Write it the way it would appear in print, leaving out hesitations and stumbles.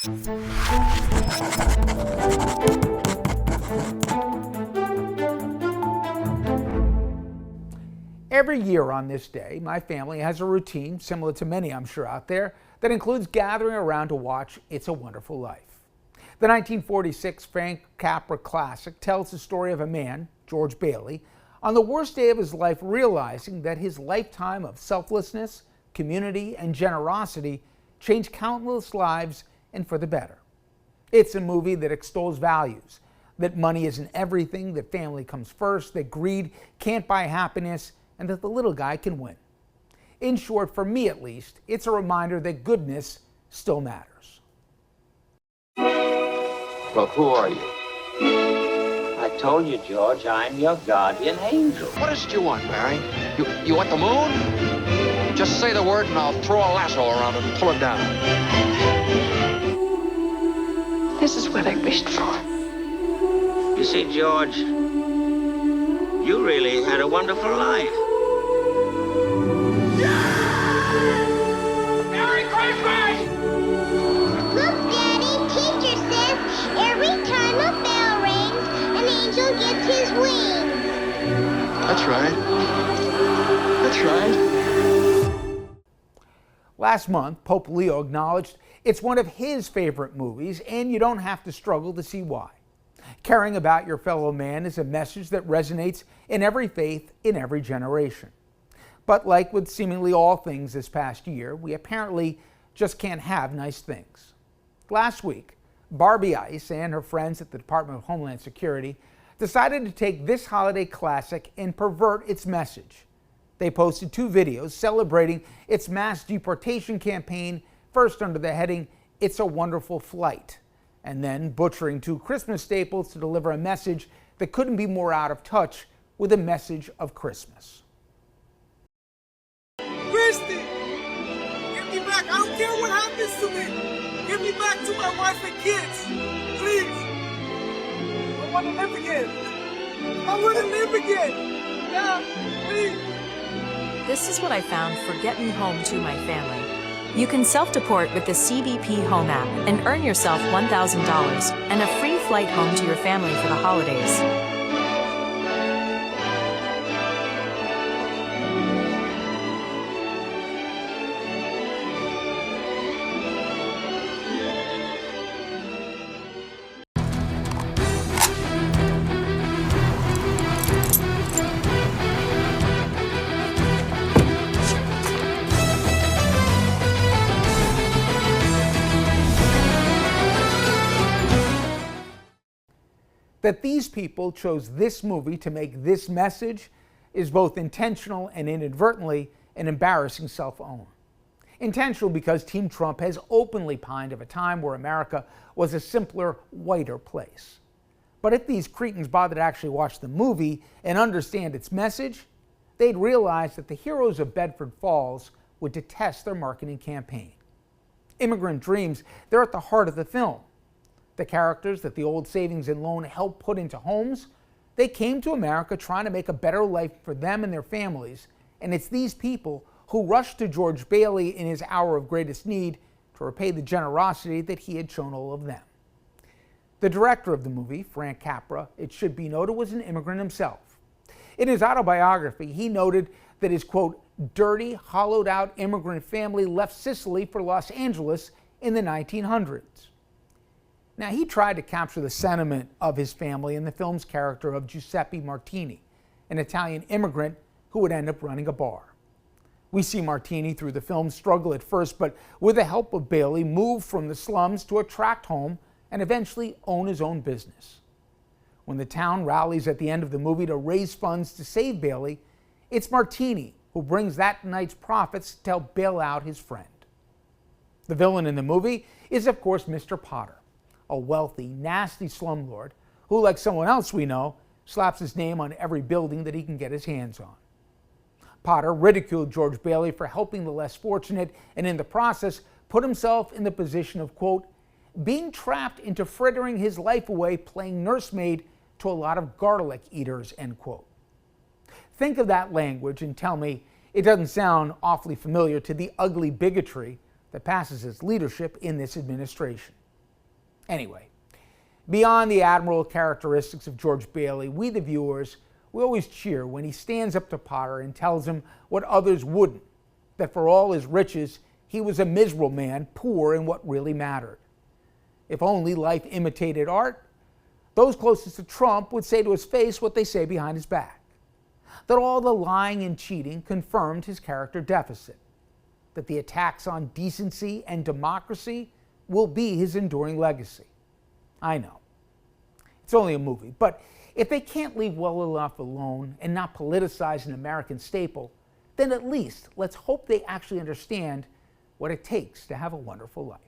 Every year on this day, my family has a routine, similar to many I'm sure out there, that includes gathering around to watch It's a Wonderful Life. The 1946 Frank Capra classic tells the story of a man, George Bailey, on the worst day of his life realizing that his lifetime of selflessness, community, and generosity changed countless lives and for the better. It's a movie that extols values, that money isn't everything, that family comes first, that greed can't buy happiness, and that the little guy can win. In short, for me at least, it's a reminder that goodness still matters. Well, who are you? I told you, George, I'm your guardian angel. What is it you want, Barry? You want the moon? Just say the word and I'll throw a lasso around it and pull it down. This is what I wished for. You see, George, you really had a wonderful life. Merry Christmas! Look, Daddy, teacher says every time a bell rings, an angel gets his wings. That's right. That's right. Last month, Pope Leo acknowledged it's one of his favorite movies, and you don't have to struggle to see why. Caring about your fellow man is a message that resonates in every faith, in every generation. But like with seemingly all things this past year, we apparently just can't have nice things. Last week, Barbie Ice and her friends at the Department of Homeland Security decided to take this holiday classic and pervert its message. They posted 2 videos celebrating its mass deportation campaign, first under the heading, "It's a Wonderful Flight," and then butchering 2 Christmas staples to deliver a message that couldn't be more out of touch with a message of Christmas. Christy, give me back. I don't care what happens to me. Give me back to my wife and kids. Please. I want to live again. I want to live again. Yeah, please. This is what I found for Get Me Home to My Family. You can self-deport with the CBP Home app and earn yourself $1,000 and a free flight home to your family for the holidays. That these people chose this movie to make this message is both intentional and inadvertently an embarrassing self-own. Intentional because Team Trump has openly pined of a time where America was a simpler, whiter place. But if these cretins bothered to actually watch the movie and understand its message, they'd realize that the heroes of Bedford Falls would detest their marketing campaign. Immigrant dreams, they're at the heart of the film. The characters that the old savings and loan helped put into homes, they came to America trying to make a better life for them and their families, and it's these people who rushed to George Bailey in his hour of greatest need to repay the generosity that he had shown all of them. The director of the movie, Frank Capra, it should be noted, was an immigrant himself. In his autobiography, he noted that his, quote, dirty, hollowed-out immigrant family left Sicily for Los Angeles in the 1900s. Now, he tried to capture the sentiment of his family in the film's character of Giuseppe Martini, an Italian immigrant who would end up running a bar. We see Martini through the film struggle at first, but with the help of Bailey, move from the slums to a tract home and eventually own his own business. When the town rallies at the end of the movie to raise funds to save Bailey, it's Martini who brings that night's profits to help bail out his friend. The villain in the movie is, of course, Mr. Potter, a wealthy, nasty slumlord who, like someone else we know, slaps his name on every building that he can get his hands on. Potter ridiculed George Bailey for helping the less fortunate and in the process put himself in the position of, quote, being trapped into frittering his life away playing nursemaid to a lot of garlic eaters, end quote. Think of that language and tell me it doesn't sound awfully familiar to the ugly bigotry that passes as leadership in this administration. Anyway, beyond the admirable characteristics of George Bailey, we the viewers, we always cheer when he stands up to Potter and tells him what others wouldn't, that for all his riches, he was a miserable man, poor in what really mattered. If only life imitated art, those closest to Trump would say to his face what they say behind his back. That all the lying and cheating confirmed his character deficit. That the attacks on decency and democracy will be his enduring legacy. I know. It's only a movie, but if they can't leave well enough alone and not politicize an American staple, then at least let's hope they actually understand what it takes to have a wonderful life.